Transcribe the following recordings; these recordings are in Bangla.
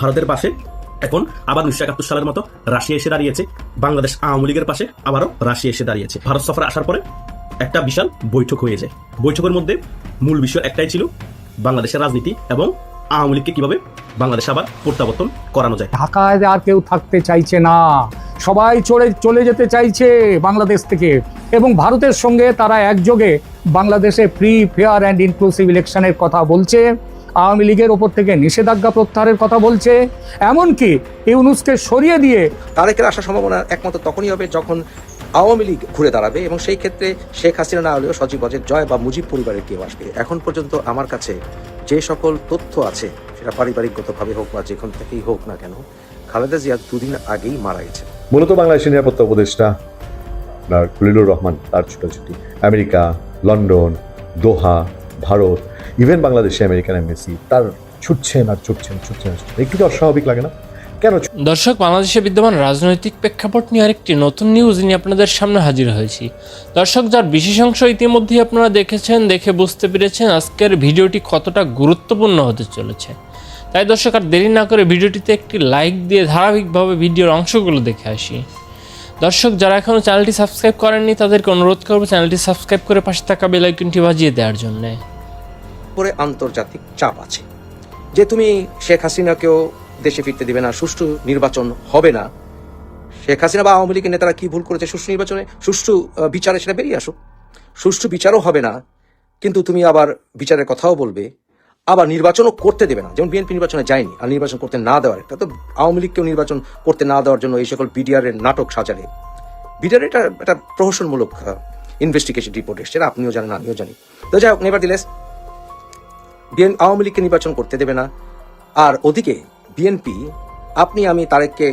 ভারতের পাশে এখন আবার 1971 সালের মতো রাশিয়া এসে দাঁড়িয়েছে। বাংলাদেশ আওয়ামী লীগের পাশে আবারও রাশিয়া এসে দাঁড়িয়েছে। ভারত সফরে আসার পরে একটা বিশাল বৈঠক হয়ে যায়। বৈঠকের মধ্যে মূল বিষয় একটাই ছিল, বাংলাদেশের রাজনীতি এবং আওয়ামী লীগকে কিভাবে বাংলাদেশে আবার প্রত্যাবর্তন করানো যায়। ঢাকায় আর কেউ থাকতে চাইছে না, সবাই চলে যেতে চাইছে বাংলাদেশ থেকে, এবং ভারতের সঙ্গে তারা একযোগে বাংলাদেশে ফ্রি, ফেয়ার অ্যান্ড ইনক্লুসিভ ইলেকশনের কথা বলছে। আওয়ামী লীগের ওপর থেকে নিষেধাজ্ঞা প্রত্যাহারের কথা বলছে, এমনকি ইউনূসকে সরিয়ে দিয়ে তারেকের আসার সম্ভাবনা একমাত্র তখনই হবে যখন আওয়ামী লীগ ঘুরে দাঁড়াবে, এবং সেই ক্ষেত্রে শেখ হাসিনা না হলেও সজীব ওয়াজেদ জয় বা মুজিব পরিবারের কেউ আসবে। এখন পর্যন্ত আমার কাছে যে সকল তথ্য আছে, সেটা পারিবারিকগতভাবে হোক বা যেখান থেকেই হোক না কেন, খালেদা জিয়া 2 দিন আগেই মারা গেছে। মূলত বাংলাদেশের নিরাপত্তা উপদেষ্টা আপনার খলিলুর রহমান তার ছুটাছুটি আমেরিকা, লন্ডন, দোহা, ভারত, ইভেন বাংলাদেশে আমেরিকান এমবেসি, তার ছুটছেন। একটু তো অস্বাভাবিক লাগে না? কেন? দর্শক, বাংলাদেশে বিদ্যমান রাজনৈতিক প্রেক্ষাপট নিয়ে আরেকটি নতুন নিউজ নিয়ে আপনাদের সামনে হাজির হয়েছি। দর্শক, যার বিশেষ অংশ ইতিমধ্যেই আপনারা দেখেছেন, দেখে বুঝতে পেরেছেন আজকের ভিডিওটি কতটা গুরুত্বপূর্ণ হতে চলেছে। তাই দর্শক, আর দেরি না করে ভিডিওটিতে একটি লাইক দিয়ে ধারাবাহিকভাবে ভিডিওর অংশগুলো দেখে আসি। দর্শক, যারা এখনও চ্যানেলটি সাবস্ক্রাইব করেননি তাদেরকে অনুরোধ করবো চ্যানেলটি সাবস্ক্রাইব করে পাশে থাকা বেল আইকনটি বাজিয়ে দেওয়ার জন্য। পরে আন্তর্জাতিক চাপ আছে যে তুমি শেখ হাসিনাকেও দেশে ফিরতে দিবে না, সুষ্ঠু নির্বাচন হবে না। শেখ হাসিনা বা আওয়ামী লীগের নেতারা কি ভুল করেছে সুষ্ঠু নির্বাচনে, সুষ্ঠু বিচারে সেটা বেরিয়ে আসুক। সুষ্ঠু বিচারও হবে না, কিন্তু তুমি আবার বিচারের কথাও বলবে, আবার নির্বাচনও করতে দেবে না। যেমন বিএনপি নির্বাচনে যায়নি, আর নির্বাচন করতে না দেওয়ার একটা তো আওয়ামী লীগকেও নির্বাচন করতে না দেওয়ার জন্য এই সকল বিডিআর এর নাটক সাজালে। বিডিআর এটা একটা প্রহসনমূলক ইনভেস্টিগেশন রিপোর্ট এসছে, আপনিও জানেন আমিও জানি। তো যাই হোক, নেভারদিলেস আওয়ামী লীগকে নির্বাচন করতে দেবে না। আর ওদিকে বিএনপি, আপনি আমি তারেককে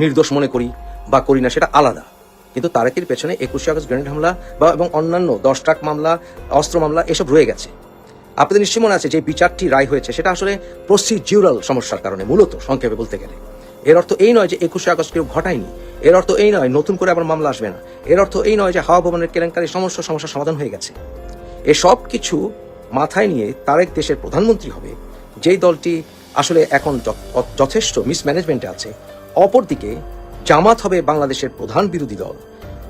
নির্দোষ মনে করি বা করি না সেটা আলাদা, কিন্তু তারেকের পেছনে 21 আগস্ট গ্রেনেড হামলা বা এবং অন্যান্য 10 ট্রাক মামলা, অস্ত্র মামলা এসব রয়ে গেছে। আপনাদের নিশ্চয় মনে আছে যে বিচারটি রায় হয়েছে সেটা আসলে প্রসিডিউরাল সমস্যার কারণে, মূলত সংক্ষেপে বলতে গেলে। এর অর্থ এই নয় যে 21 আগস্ট কেউ ঘটায়নি, এর অর্থ এই নয় নতুন করে আবার মামলা আসবে না, এর অর্থ এই নয় যে হাওয়া ভবনের কেলেঙ্কারির সমস্যার সমাধান হয়ে গেছে। এসব কিছু মাথায় নিয়ে তারেক দেশের প্রধানমন্ত্রী হবে, যেই দলটি আসলে এখন যথেষ্ট মিসম্যানেজমেন্টে আছে। অপরদিকে জামাত হবে বাংলাদেশের প্রধান বিরোধী দল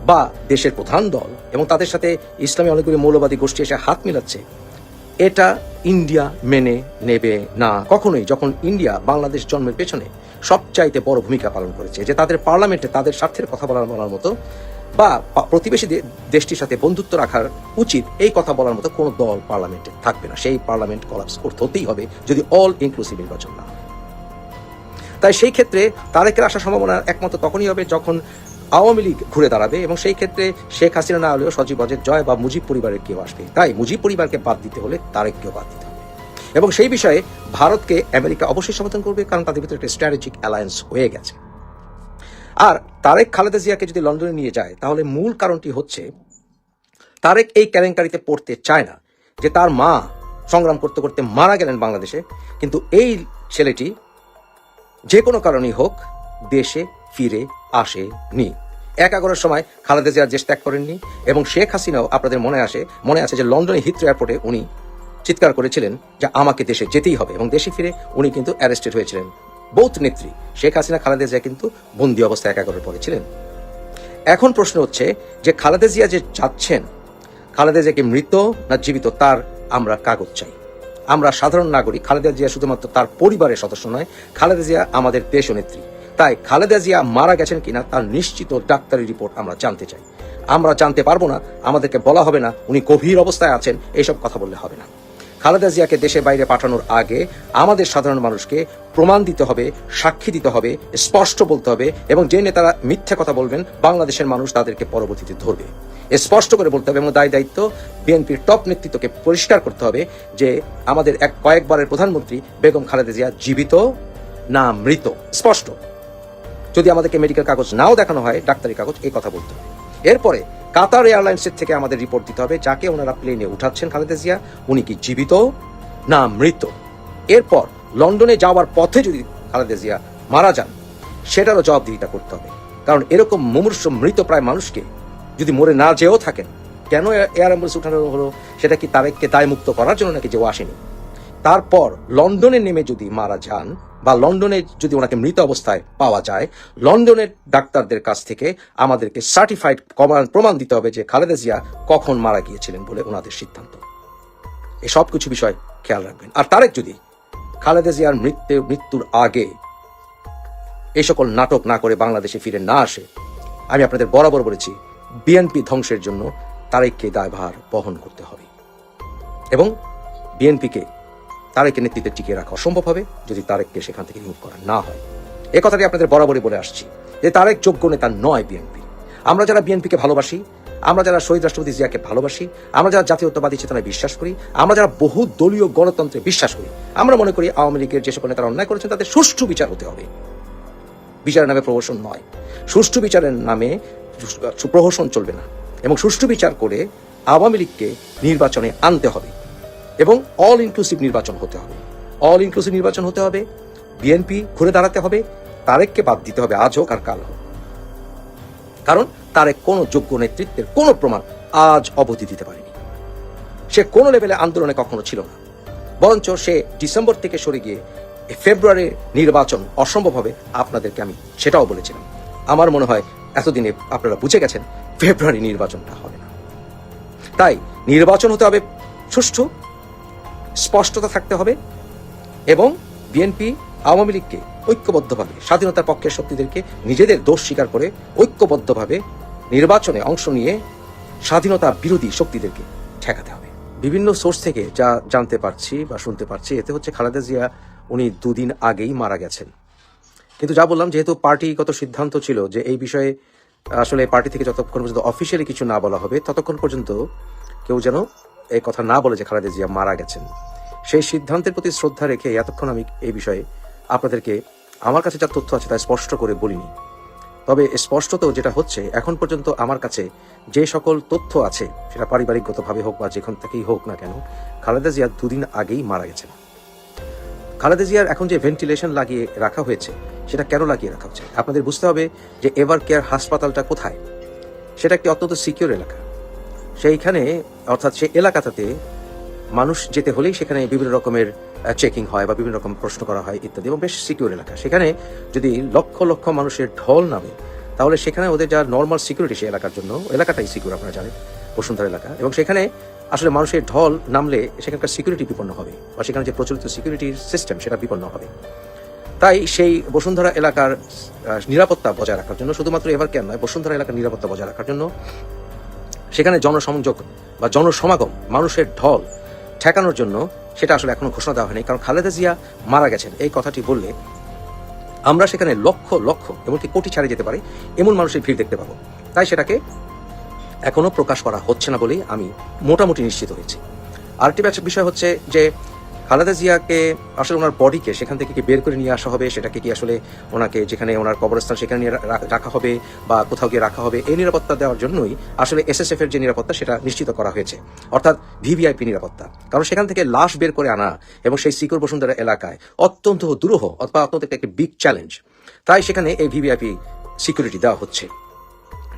বা দেশের প্রধান দল, এবং তাদের সাথে ইসলামী অনেকগুলি মৌলবাদী গোষ্ঠী এসে হাত মিলাচ্ছে। এটা ইন্ডিয়া মেনে নেবে না কখনোই, যখন ইন্ডিয়া বাংলাদেশ জন্মের পেছনে সবচাইতে বড় ভূমিকা পালন করেছে, যে তাদের পার্লামেন্টে তাদের স্বার্থের কথা বলার মতো বা প্রতিবেশী দেশটির সাথে বন্ধুত্ব রাখার উচিত, এই কথা বলার মতো কোনো দল পার্লামেন্টে থাকবে না। সেই পার্লামেন্ট কলাপস করতেই হবে যদি অল ইনক্লুসিভ নির্বাচন না হয়। তাই সেই ক্ষেত্রে তারেকের আসার সম্ভাবনা একমাত্র তখনই হবে যখন আওয়ামী লীগ ঘুরে দাঁড়াবে, এবং সেই ক্ষেত্রে শেখ হাসিনা না হলেও সজীব ওয়াজেদ জয় বা মুজিব পরিবারের কেউ আসবে। তাই মুজিব পরিবারকে বাদ দিতে হলে তারেককেও বাদ দিতে হবে, এবং সেই বিষয়ে ভারতকে আমেরিকা অবশ্যই সমর্থন করবে, কারণ তাদের ভিতরে একটা স্ট্র্যাটেজিক অ্যালায়েন্স হয়ে গেছে। আর তারেক খালেদা জিয়াকে যদি লন্ডনে নিয়ে যায়, তাহলে মূল কারণটি হচ্ছে তারেক এই কেলেঙ্কারিতে পড়তে চায় না যে তার মা সংগ্রাম করতে করতে মারা গেলেন বাংলাদেশে, কিন্তু এই ছেলেটি যে কোনো কারণেই হোক দেশে ফিরে আসেনি। 11 সময় খালেদা জিয়া দেশ ত্যাগ করেননি, এবং শেখ হাসিনাও আপনাদের মনে আছে যে লন্ডনে হিথ্রো এয়ারপোর্টে উনি চিৎকার করেছিলেন যে আমাকে দেশে যেতেই হবে, এবং দেশে ফিরে উনি কিন্তু অ্যারেস্টেড হয়েছিলেন। বোথ নেত্রী শেখ হাসিনা, খালেদা জিয়া কিন্তু বন্দী অবস্থায় 11 পরে ছিলেন। এখন প্রশ্ন হচ্ছে যে খালেদা জিয়া যে যাচ্ছেন, খালেদা জিয়া কি মৃত না জীবিত, তার আমরা কাগজ চাই। আমরা সাধারণ নাগরিক, খালেদা জিয়া শুধুমাত্র তার পরিবারের সদস্য নয়, খালেদা জিয়া আমাদের দেশ নেত্রী। তাই খালেদা জিয়া মারা গেছেন কিনা তার নিশ্চিত ডাক্তারি রিপোর্ট আমরা জানতে চাই। আমরা জানতে পারবো না, আমাদেরকে বলা হবে না উনি গভীর অবস্থায় আছেন, এইসব কথা বললে হবে না। খালেদা জিয়াকে দেশের বাইরে পাঠানোর আগে আমাদের সাধারণ মানুষকে প্রমাণ দিতে হবে, সাক্ষী দিতে হবে, স্পষ্ট বলতে হবে, এবং যে নেতারা মিথ্যা কথা বলবেন বাংলাদেশের মানুষ তাদেরকে পরবর্তীতে ধরবে। স্পষ্ট করে বলতে হবে, এবং দায়িত্ব বিএনপির টপ নেতৃত্বকে পরিষ্কার করতে হবে যে আমাদের কয়েকবারের প্রধানমন্ত্রী বেগম খালেদা জিয়া জীবিত না মৃত, স্পষ্ট। যদি আমাদেরকে মেডিকেল কাগজ নাও দেখানো হয়, ডাক্তারি কাগজ, এই কথা বলতে হবে। এরপরে কাতার এয়ারলাইন্সের থেকে আমাদের রিপোর্ট দিতে হবে যাকে ওনারা প্লেনে উঠাচ্ছেন খালেদা জিয়া, উনি কি জীবিত না মৃত। এরপর লন্ডনে যাওয়ার পথে যদি খালেদা জিয়া মারা যান, সেটারও জবাবদিহিতা করতে হবে, কারণ এরকম মুমূর্ষু মৃত প্রায় মানুষকে যদি মরে না যেও থাকেন, কেন এয়ার অ্যাম্বুলেন্স উঠানো হলো, সেটা কি তারেককে দায়মুক্ত করার জন্য নাকি যে ও আসেনি? তারপর লন্ডনে নেমে যদি মারা যান, বা লন্ডনে যদি ওনাকে মৃত অবস্থায় পাওয়া যায়, লন্ডনের ডাক্তারদের কাছ থেকে আমাদেরকে সার্টিফাইড প্রমাণ দিতে হবে যে খালেদা জিয়া কখন মারা গিয়েছিলেন বলে ওনাদের সিদ্ধান্ত। এই সব কিছু বিষয় খেয়াল রাখবেন। আর তারেক যদি খালেদা জিয়ার মৃত্যুর আগে এই সকল নাটক না করে বাংলাদেশে ফিরে না আসে, আমি আপনাদের বরাবর বলেছি বিএনপি ধ্বংসের জন্য তারেককে দায়ভার বহন করতে হবে এবং বিএনপিকে তারেকের নেতৃত্বে টিকিয়ে রাখা অসম্ভব হবে যদি তারেককে সেখান থেকে রিমুভ করা না হয়। এই কথাটি আপনাদের বরাবরই বলে আসছি যে তারেক যোগ্য নেতা নয় বিএনপি। আমরা যারা বিএনপিকে ভালোবাসি, আমরা যারা শহীদ রাষ্ট্রপতি জিয়াকে ভালোবাসি, আমরা যারা জাতীয়তাবাদী চেতনায় বিশ্বাস করি, আমরা যারা বহু দলীয় গণতন্ত্রে বিশ্বাস করি, আমরা মনে করি আওয়ামী লীগের যে সকল নেতারা অন্যায় করেছেন তাদের সুষ্ঠু বিচার হতে হবে। বিচারের নামে প্রহসন নয়, সুষ্ঠু বিচারের নামে প্রহসন চলবে না এবং সুষ্ঠু বিচার করে আওয়ামী লীগকে নির্বাচনে আনতে হবে এবং অল ইনক্লুসিভ নির্বাচন হতে হবে। অল ইনক্লুসিভ নির্বাচন হতে হবে, বিএনপি ঘুরে দাঁড়াতে হবে, তারেককে বাদ দিতে হবে আজ হোক আর কাল হোক। কারণ তারেক কোনো যোগ্য নেতৃত্বের কোনো প্রমাণ আজ অবধি দিতে পারেনি। সে কোনো লেভেলে আন্দোলনে কখনো ছিল না, বরঞ্চ সে ডিসেম্বর থেকে সরে গিয়ে ফেব্রুয়ারির নির্বাচন অসম্ভব হবে আপনাদেরকে আমি সেটাও বলেছিলাম। আমার মনে হয় এতদিনে আপনারা বুঝে গেছেন ফেব্রুয়ারি নির্বাচনটা হবে না। তাই নির্বাচন হতে হবে সুষ্ঠু, স্পষ্টতা থাকতে হবে এবং বিএনপি আওয়ামী লীগকে ঐক্যবদ্ধভাবে স্বাধীনতার পক্ষের শক্তিদেরকে নিজেদের দোষ স্বীকার করে ঐক্যবদ্ধভাবে নির্বাচনে অংশ নিয়ে স্বাধীনতা বিরোধী শক্তিদেরকে ঠেকাতে হবে। বিভিন্ন সোর্স থেকে যা জানতে পারছি বা শুনতে পারছি, এতে হচ্ছে খালেদা জিয়া উনি 2 দিন আগেই মারা গেছেন। কিন্তু যা বললাম, যেহেতু পার্টিগত সিদ্ধান্ত ছিল যে এই বিষয়ে আসলে পার্টি থেকে যতক্ষণ পর্যন্ত অফিসিয়ালি কিছু না বলা হবে ততক্ষণ পর্যন্ত কেউ যেন এই কথা না বলে যে খালেদা জিয়া মারা গেছেন, সেই সিদ্ধান্তের প্রতি শ্রদ্ধা রেখে এতক্ষণ আমি এই বিষয়ে আপনাদেরকে আমার কাছে যা তথ্য আছে তা স্পষ্ট করে বলিনি। তবে স্পষ্টত যেটা হচ্ছে, এখন পর্যন্ত আমার কাছে যে সকল তথ্য আছে, সেটা পারিবারিকগতভাবে হোক বা যেখান থেকেই হোক না কেন, খালেদা জিয়া 2 দিন আগেই মারা গেছেন। খালেদা জিয়ার এখন যে ভেন্টিলেশন লাগিয়ে রাখা হয়েছে, সেটা কেন লাগিয়ে রাখা হচ্ছে আপনাদের বুঝতে হবে যে এভার কেয়ার হাসপাতালটা কোথায়। সেটা একটি অত্যন্ত সিকিউর এলাকা। সেইখানে অর্থাৎ সেই এলাকাটাতে মানুষ যেতে হলেই সেখানে বিভিন্ন রকমের চেকিং হয় বা বিভিন্ন রকম প্রশ্ন করা হয় ইত্যাদি, এবং বেশ সিকিউর এলাকা। সেখানে যদি লক্ষ লক্ষ মানুষের ঢল নামে, তাহলে সেখানে ওদের যা নর্মাল সিকিউরিটি সেই এলাকার জন্য, এলাকাটাই সিকিউর আপনারা জানেন, বসুন্ধরা এলাকা, এবং সেখানে আসলে মানুষের ঢল নামলে সেখানকার সিকিউরিটি বিপন্ন হবে বা সেখানে যে প্রচলিত সিকিউরিটি সিস্টেম সেটা বিপন্ন হবে। তাই সেই বসুন্ধরা এলাকার নিরাপত্তা বজায় রাখার জন্য, শুধুমাত্র এভার কেয়ার নয়, বসুন্ধরা এলাকার নিরাপত্তা বজায় রাখার জন্য সেখানে জনসংযোগ বা জনসমাগম, মানুষের ঢল ঠেকানোর জন্য সেটা আসলে এখনো ঘোষণা দেওয়া হয়নি। কারণ খালেদা জিয়া মারা গেছেন এই কথাটি বললে আমরা সেখানে লক্ষ লক্ষ এমনকি কোটি ছাড়িয়ে যেতে পারে এমন মানুষের ভিড় দেখতে পাবো। তাই সেটাকে এখনো প্রকাশ করা হচ্ছে না বলেই আমি মোটামুটি নিশ্চিত হয়েছি। আরেকটি বিষয় হচ্ছে যে খালেদা জিয়াকে আসলে ওনার বডিকে সেখান থেকে কি বের করে নিয়ে আসা হবে, সেটাকে কি আসলে ওনাকে যেখানে ওনার কবরস্থান সেখানে নিয়ে রাখা হবে বা কোথাও গিয়ে রাখা হবে, এই নিরাপত্তা দেওয়ার জন্যই আসলে এসএসএফ এর যে নিরাপত্তা সেটা নিশ্চিত করা হয়েছে, অর্থাৎ ভিভিআইপি নিরাপত্তা। কারণ সেখান থেকে লাশ বের করে আনা এবং সেই সিকিউর বসুন্ধরা এলাকায় অত্যন্ত দুরূহ অথবা অত্যন্ত একটি বিগ চ্যালেঞ্জ। তাই সেখানে এই ভিভিআইপি সিকিউরিটি দেওয়া হচ্ছে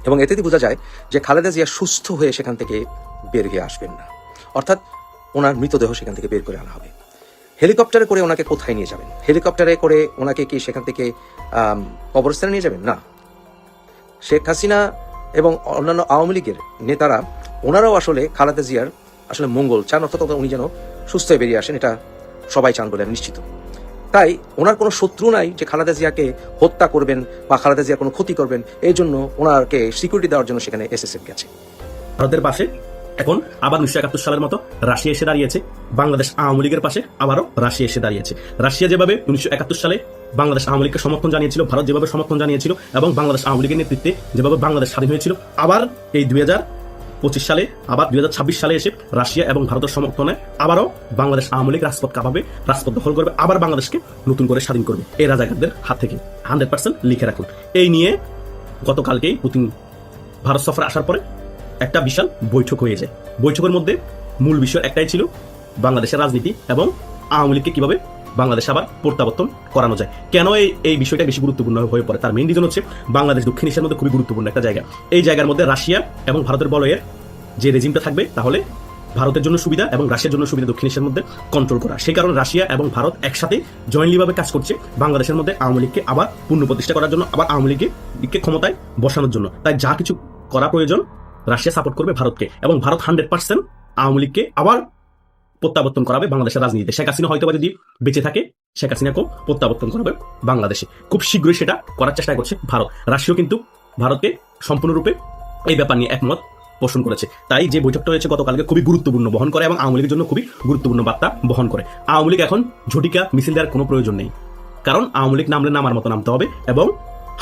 এবং এতেই বোঝা যায় যে খালেদা জিয়া সুস্থ হয়ে সেখান থেকে বের হয়ে আসবেন না, অর্থাৎ ওনার মৃতদেহ সেখান থেকে বের করে আনা হবে। হেলিকপ্টারে করে ওনাকে কোথায় নিয়ে যাবেন? হেলিকপ্টারে করে ওনাকে কি সেখান থেকে কবরস্থানে নিয়ে যাবেন? না। শেখ হাসিনা এবং অন্যান্য আওয়ামী লীগের নেতারা ওনারাও আসলে খালেদা জিয়ার আসলে মঙ্গল চান, অর্থাৎ উনি যেন সুস্থ হয়ে বেরিয়ে আসেন, এটা সবাই চান বলে আমি নিশ্চিত। তাই ওনার কোনো শত্রু নাই যে খালেদা জিয়াকে হত্যা করবেন বা খালেদা জিয়ার কোনো ক্ষতি করবেন, এই জন্য ওনাকে সিকিউরিটি দেওয়ার জন্য সেখানে এসএসএফ গেছে। ভারতের পাশে এখন আবার 1971 সালের মতো রাশিয়া এসে দাঁড়িয়েছে। বাংলাদেশ আওয়ামী লীগের পাশে আবারও রাশিয়া এসে দাঁড়িয়েছে। রাশিয়া যেভাবে 1971 সালে বাংলাদেশ আওয়ামী লীগকে সমর্থন জানিয়েছিল, ভারত যেভাবে সমর্থন জানিয়েছিল এবং বাংলাদেশ আওয়ামী লীগের নেতৃত্বে যেভাবে বাংলাদেশ স্বাধীন হয়েছিল, আবার এই 2025 সালে আবার 2026 সালে এসে রাশিয়া এবং ভারতের সমর্থনে আবারও বাংলাদেশ আওয়ামী লীগ রাজপথ কাঁপাবে, রাজপথ দখল করবে, আবার বাংলাদেশকে নতুন করে স্বাধীন করবে এই রাজাকারদের হাত থেকে। 100% লিখে রাখুন। এই নিয়ে গতকালকেই পুতিন ভারত সফরে আসার পরে একটা বিশাল বৈঠক হয়ে যায়। বৈঠকের মধ্যে মূল বিষয় একটাই ছিল, বাংলাদেশের রাজনীতি এবং আওয়ামী লীগকে কিভাবে বাংলাদেশে আবার প্রত্যাবর্তন করানো যায়। কেন এই বিষয়টা বেশি গুরুত্বপূর্ণ হয়ে পড়ে, তার মেইন রিজন হচ্ছে বাংলাদেশ দক্ষিণ এশিয়ার মধ্যে খুবই গুরুত্বপূর্ণ একটা জায়গা। এই জায়গার মধ্যে রাশিয়া এবং ভারতের বলয়ের যে রেজিমটা থাকবে, তাহলে ভারতের জন্য সুবিধা এবং রাশিয়ার জন্য সুবিধা দক্ষিণ এশিয়ার মধ্যে কন্ট্রোল করা। সেই কারণে রাশিয়া এবং ভারত একসাথে জয়েন্টলিভাবে কাজ করছে বাংলাদেশের মধ্যে আওয়ামী লীগকে আবার পুনঃপ্রতিষ্ঠা করার জন্য, আবার আওয়ামী লীগকে ক্ষমতায় বসানোর জন্য। তাই যা কিছু করা প্রয়োজন রাশিয়া সাপোর্ট করবে ভারতকে, এবং ভারত 100% আওয়ামী লীগকে আবার প্রত্যাবর্তন করাবে বাংলাদেশের রাজনীতিতে। শেখ হাসিনা হয়তো যদি বেঁচে থাকে, শেখ হাসিনাকেও প্রত্যাবর্তন করাবে বাংলাদেশে। খুব শীঘ্রই সেটা করার চেষ্টা করছে ভারত। রাশিয়াও কিন্তু ভারতকে সম্পূর্ণরূপে এই ব্যাপার নিয়ে একমত পোষণ করেছে। তাই যে বৈঠকটা হয়েছে গতকালকে খুবই গুরুত্বপূর্ণ বহন করে এবং আওয়ামী লীগের জন্য খুবই গুরুত্বপূর্ণ বার্তা বহন করে। আওয়ামী লীগ এখন ঝটিকা মিছিল দেওয়ার কোনো প্রয়োজন নেই, কারণ আওয়ামী লীগ নামলে নামার মতো নামতে হবে এবং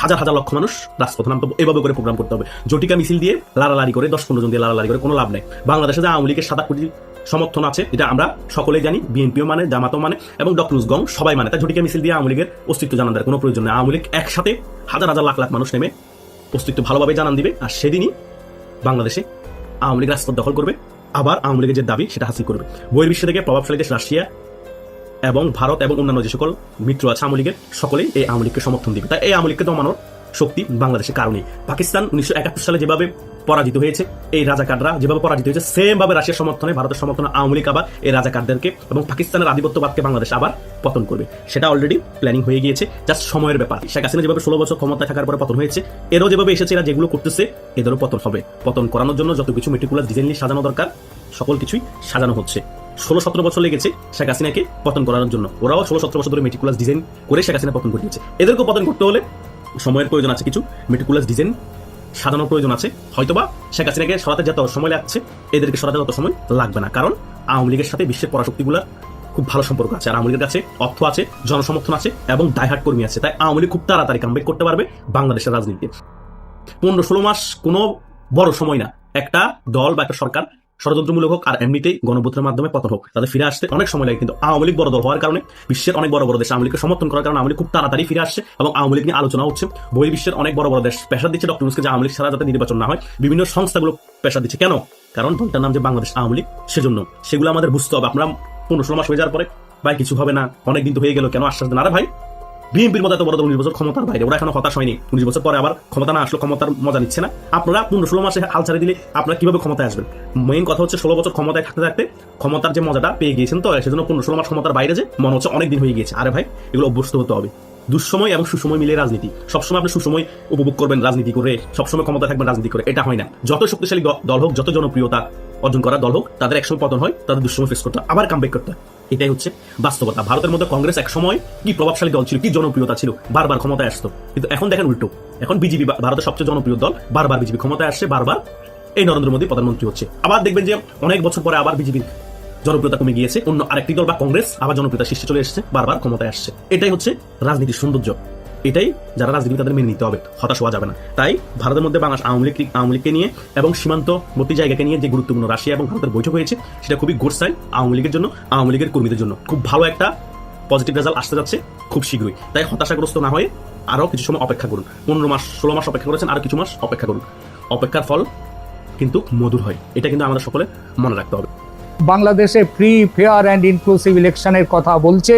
হাজার হাজার লক্ষ মানুষ রাজপথে নামতে হবে, এভাবে করে প্রোগ্রাম করতে হবে। ঝটিকা মিছিল দিয়ে লাড়ালাড়ি করে 10-15 জন দিয়ে লাড়ালাড়ি করে কোনো লাভ নেই। বাংলাদেশে যে আওয়ামী লীগের 7-8 কোটি সমর্থন আছে, এটা আমরা সকলেই জানি। বিএনপিও মানে, জামাতও মানে এবং ডক্টর গং সবাই মানে। তাই ঝটিকা মিছিল দিয়ে আওয়ামী লীগের অস্তিত্ব জানান দেওয়ার কোনো প্রয়োজন নেই। আওয়ামী লীগ একসাথে হাজার হাজার লাখ লাখ মানুষ নেমে অস্তিত্ব ভালোভাবে জানান দিবে, আর সেদিনই বাংলাদেশে আওয়ামী লীগ রাজপথ দখল করবে, আবার আওয়ামী লীগের যে দাবি সেটা হাসিল করবে। বহির্বিশ্ব থেকে প্রভাবশালী দেশ রাশিয়া এবং ভারত এবং অন্যান্য যে সকল মিত্র আছে আওয়ামী লীগের, সকলেই এই আওয়ামী লীগকে সমর্থন দিবে। তাই এই আওয়ামী লীগকে দমানোর শক্তি বাংলাদেশের কারণেই। পাকিস্তান 1971 সালে যেভাবে পরাজিত হয়েছে, এই রাজাকাররা যেভাবে পরাজিত হয়েছে, সেম ভাবে রাশিয়ার সমর্থনে, ভারতের সমর্থনে আওয়ামী লীগ আবার এই রাজাকারদেরকে এবং পাকিস্তানের আধিপত্যবাদকে বাংলাদেশ আবার পতন করবে। সেটা অলরেডি প্ল্যানিং হয়ে গিয়েছে, জাস্ট সময়ের ব্যাপার। শেখ হাসিনা যেভাবে 16 বছর ক্ষমতায় থাকার পরে পতন হয়েছে, এরও যেভাবে এসেছে, এরা যেগুলো করতেছে এদেরও পতন হবে। পতন করানোর জন্য যত কিছু মেটিকুলাস ডিজাইনলি সাজানো দরকার, সকল কিছুই সাজানো হচ্ছে। 16-17 বছর লেগেছে শেখ হাসিনাকে পতন করানোর জন্য। ওরাও 16-17 বছর ধরে মেটিকুলাস ডিজাইন করে শেখ হাসিনা পতন করে দিয়েছে। এদেরকেও পতন করতে হলে সময়ের প্রয়োজন আছে, কিছু মেটিকুলাস ডিজাইন সাজানোর প্রয়োজন আছে। হয়তোবা শেখ হাসিনাকে সরাতে যত সময় লাগছে, এদেরকে সরাতে তত সময় লাগবে না, কারণ আওয়ামী লীগের সাথে বিশ্বের পরাশক্তিগুলোর খুব ভালো সম্পর্ক আছে, আর আওয়ামী লীগের কাছে অর্থ আছে, জনসমর্থন আছে এবং ডাইহার্ট কর্মী আছে। তাই আওয়ামী লীগ খুব তাড়াতাড়ি কামব্যাক করতে পারবে বাংলাদেশের রাজনীতিতে। 15-16 মাস কোনো বড় সময় না। একটা দল বা একটা সরকার ষড়যন্ত্রমূলক হোক আর এমনিতেই গণভোটের মাধ্যমে পতন হোক, তাদের ফিরে আসতে অনেক সময় লাগে। কিন্তু আওয়ামী লীগ বড় দল হওয়ার কারণে, বিশ্বের অনেক বড় বড় দেশ আওয়ামী লীগকে সমর্থন করার কারণে আওয়ামী লীগ খুব তাড়াতাড়ি ফিরে আসছে এবং আওয়ামী লীগ নিয়ে আলোচনা হচ্ছে। বহির্বিশ্বের অনেক বড় বড় দেশ প্রেসার দিচ্ছে ডক্টর ইউনূসকে যে আওয়ামী লীগ ছাড়া যাতে নির্বাচন না হয়। বিভিন্ন সংস্থাগুলো প্রেসার দিচ্ছে। কেন? কারণ দলটার নাম যে বাংলাদেশ আওয়ামী লীগ, সেজন্য। সেগুলো আমাদের বুঝতে হবে। আপনারা 15-16 মাস হয়ে যাওয়ার পরে ভাই কিছু হবে না, অনেক দিন তো হয়ে গেল, কেন আশ্বাস দেন? আরে ভাই, বিএনপির মতো এত বড় দল 19 বছর ক্ষমতার বাইরে, ওরা এখনো হতাশ হয়নি। 19 বছর পরে আবার ক্ষমতা না আসলো, ক্ষমতার মজা নিচ্ছে না। আপনারা 15-16 মাসে হাল ছাড়িয়ে দিলে আপনারা কিভাবে ক্ষমতায় আসবেন? মেইন কথা হচ্ছে 16 বছর ক্ষমতায় থাকতে থাকতে ক্ষমতার যে মজাটা পেয়ে গিয়েছেন, তো সেজন্য 15-16 মাস ক্ষমতার বাইরে যে মনে হচ্ছে অনেক দিন হয়ে গিয়েছে। আরে ভাই, এগুলো অভ্যস্ত হতে হবে। দুঃসময় এবং সুসময় মিলে রাজনীতি। সবসময় আপনি সুসময় উপভোগ করবেন রাজনীতি করে, সবসময় ক্ষমতা থাকবেন রাজনীতি করে, এটা হয় না। যত শক্তিশালী দল হোক, যত জনপ্রিয়তা অর্জন করা দল হোক, তাদের একসময় পতন হয়, তাদের দুঃসময় ফেস করতে, আবার কামব্যাক করতে। এটাই হচ্ছে বাস্তবতা। ভারতের মধ্যে কংগ্রেস এক সময় কি প্রভাবশালী দল ছিল, কি জনপ্রিয়তা ছিল, বারবার ক্ষমতায় আসতো। কিন্তু এখন দেখেন উল্টো। এখন বিজেপি ভারতের সবচেয়ে জনপ্রিয় দল, বারবার বিজেপি ক্ষমতায় আসছে, বারবার এই নরেন্দ্র মোদী প্রধানমন্ত্রী হচ্ছে। আবার দেখবেন যে অনেক বছর পরে আবার বিজেপির জনপ্রিয়তা কমে গিয়েছে, অন্য আরেকটি দল বা কংগ্রেস আবার জনপ্রিয়তা শীর্ষে চলে এসেছে, বারবার ক্ষমতায় আসছে। এটাই হচ্ছে রাজনীতির সৌন্দর্য। এটাই যারা রাজনীতি তাদের মেনে নিতে হবে, হতাশ হওয়া যাবে না। তাই ভারতের মধ্যে বাংলাদেশ আওয়ামী লীগকে নিয়ে এবং সীমান্তবর্তী জায়গাকে নিয়ে যে গুরুত্বপূর্ণ রাশিয়া এবং ভারতের বৈঠক হয়েছে, সেটা খুবই গুড সাইন আওয়ামী লীগের জন্য, আওয়ামী লীগের কর্মীদের জন্য। খুব ভালো একটা পজিটিভ রেজাল্ট আসতে যাচ্ছে খুব শীঘ্রই। তাই হতাশাগ্রস্ত না হয়ে আরও কিছু সময় অপেক্ষা করুন। 15-16 মাস অপেক্ষা করেছেন, আরও কিছু মাস অপেক্ষা করুন। অপেক্ষার ফল কিন্তু মধুর হয়, এটা কিন্তু আমাদের সকলে মনে রাখতে হবে। বাংলাদেশে ফ্রি, ফেয়ার অ্যান্ড ইনক্লুসিভ ইলেকশনের কথা বলছে,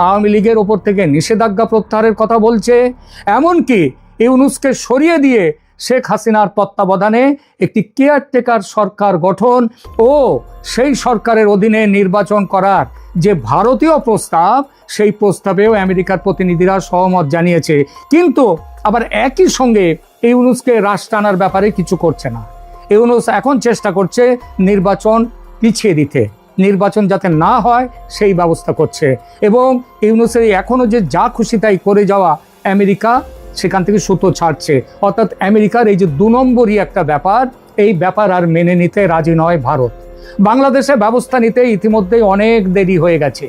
আওয়ামী লীগের ওপর থেকে নিষেধাজ্ঞা প্রত্যাহারের কথা বলছে, এমনকি ইউনূসকে সরিয়ে দিয়ে শেখ হাসিনার তত্ত্বাবধানে একটি কেয়ারটেকার সরকার গঠন ও সেই সরকারের অধীনে নির্বাচন করার যে ভারতীয় প্রস্তাব, সেই প্রস্তাবেও আমেরিকার প্রতিনিধিরা সহমত জানিয়েছে। কিন্তু আবার একই সঙ্গে ইউনূসকে রাশ টানার ব্যাপারে কিছু করছে না। ইউনূস এখন চেষ্টা করছে নির্বাচন পিছিয়ে দিতে, নির্বাচন যাতে না হয় সেই ব্যবস্থা করছে। এবং ইউনূসের এখনও যে যা খুশি তাই করে যাওয়া আমেরিকা, সেখান থেকে সুতো ছাড়ছে। অর্থাৎ আমেরিকার এই যে 2 নম্বরই একটা ব্যাপার, এই ব্যাপার আর মেনে নিতে রাজি নয় ভারত। বাংলাদেশে ব্যবস্থা নিতে ইতিমধ্যেই অনেক দেরি হয়ে গেছে।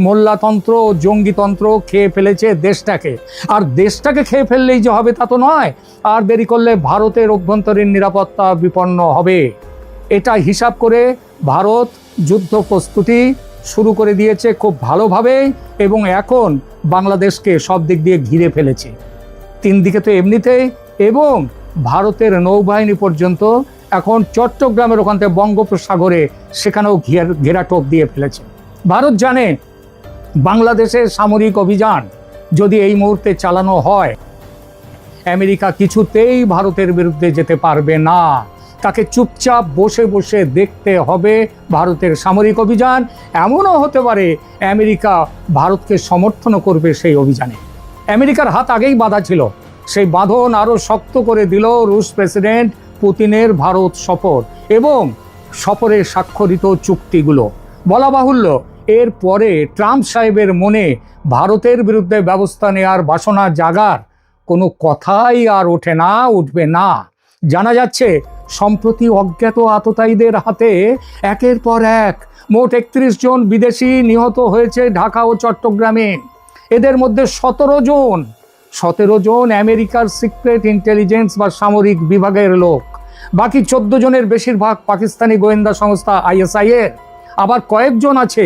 মোল্লাতন্ত্র ও জঙ্গিতন্ত্র খেয়ে ফেলেছে দেশটাকে। আর দেশটাকে খেয়ে ফেললেই যে হবে তা তো নয়, আর দেরি করলে ভারতের অভ্যন্তরীণ নিরাপত্তা বিপন্ন হবে। এটা হিসাব করে ভারত যুদ্ধ প্রস্তুতি শুরু করে দিয়েছে খুব ভালোভাবেই, এবং এখন বাংলাদেশকে সব দিক দিয়ে ঘিরে ফেলেছে। 3 দিকে তো এমনিতেই, এবং ভারতের নৌবাহিনী পর্যন্ত এখন চট্টগ্রামের ওখান থেকে বঙ্গোপসাগরে সেখানেও ঘেরাটোপ দিয়ে ফেলেছে। ভারত জানে বাংলাদেশের সামরিক অভিযান যদি এই মুহূর্তে চালানো হয়, আমেরিকা কিছুতেই ভারতের বিরুদ্ধে যেতে পারবে না। তাকে চুপচাপ বসে বসে দেখতে হবে ভারতের সামরিক অভিযান। এমনও হতে পারে আমেরিকা ভারতকে সমর্থনও করবে সেই অভিযানে। আমেরিকার হাত আগেই বাঁধা ছিল, সেই বাঁধন আরও শক্ত করে দিল রুশ প্রেসিডেন্ট পুতিনের ভারত সফর এবং সফরে স্বাক্ষরিত চুক্তিগুলো। বলা বাহুল্য, এর পরে ট্রাম্প সাহেবের মনে ভারতের বিরুদ্ধে ব্যবস্থা নেওয়ার বাসনা জাগার কোনো কথাই আর উঠবে না। জানা যাচ্ছে সম্প্রতি অজ্ঞাত আততায়ীদের হাতে একের পর এক মোট 31 জন বিদেশি নিহত হয়েছে ঢাকা ও চট্টগ্রামে। এদের মধ্যে 17 জন আমেরিকার সিক্রেট ইন্টেলিজেন্স বা সামরিক বিভাগের লোক। বাকি 14 জনের বেশিরভাগ পাকিস্তানি গোয়েন্দা সংস্থা ISI এর। আবার কয়েকজন আছে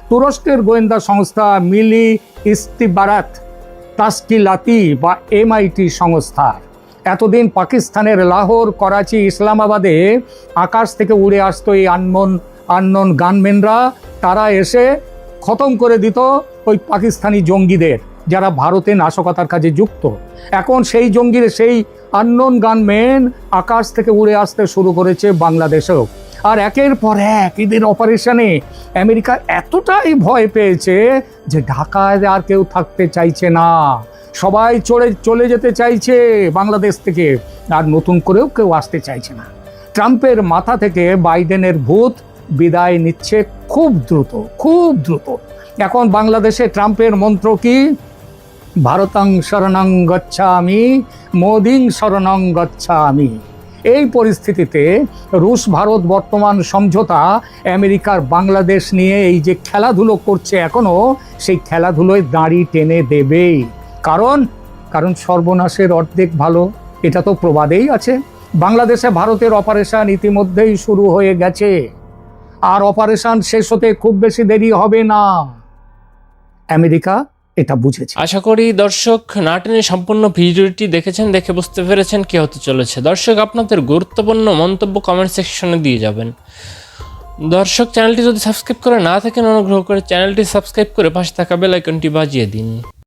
তুরস্কের গোয়েন্দা সংস্থা মিলি ইস্তিবারাত তাস্কিলাতি বা MIT সংস্থার। এতদিন পাকিস্তানের লাহোর, করাচি, ইসলামাবাদে আকাশ থেকে উড়ে আসতো এই আননোন গানম্যানরা। তারা এসে খতম করে দিত ওই পাকিস্তানি জঙ্গিদের যারা ভারতে নাশকতার কাজে যুক্ত। এখন সেই সেই আননোন গানম্যান আকাশ থেকে উড়ে আসতে শুরু করেছে বাংলাদেশেও। আর একের পর এক এদের অপারেশনে আমেরিকা এতটাই ভয় পেয়েছে যে ঢাকায় আর কেউ থাকতে চাইছে না। সবাই চলে যেতে চাইছে বাংলাদেশ থেকে, আর নতুন করেও কেউ আসতে চাইছে না। ট্রাম্পের মাথা থেকে বাইডেনের ভূত বিদায় নিচ্ছে খুব দ্রুত। এখন বাংলাদেশে ট্রাম্পের মন্ত্র কি? ভারতং শরণং গচ্ছামি, মোদিং শরণং গচ্ছামি। এই পরিস্থিতিতে রুশ ভারত বর্তমান সমঝোতা আমেরিকার বাংলাদেশ নিয়ে এই যে খেলাধুলো করছে এখনো, সেই খেলাধুলোয় দাঁড়ি টেনে দেবেই। কারণ সর্বনাশের অর্ধেক ভালো, এটা তো প্রবাদেই আছে। বাংলাদেশে ভারতের অপারেশন ইতিমধ্যেই শুরু হয়ে গেছে, আর অপারেশন শেষ হতে খুব বেশি দেরি হবে না। আমেরিকা এটা বুঝেছে। আশা করি দর্শক না টেনে সম্পূর্ণ ভিডিওটি দেখেছেন, দেখে বুঝতে পেরেছেন কি হতে চলেছে। দর্শক, আপনাদের গুরুত্বপূর্ণ মন্তব্য কমেন্ট সেকশনে দিয়ে যাবেন। দর্শক, চ্যানেলটি যদি সাবস্ক্রাইব করে না থাকেন অনুগ্রহ করে চ্যানেলটি সাবস্ক্রাইব করে পাশে থাকা বেল আইকনটি বাজিয়ে দিন।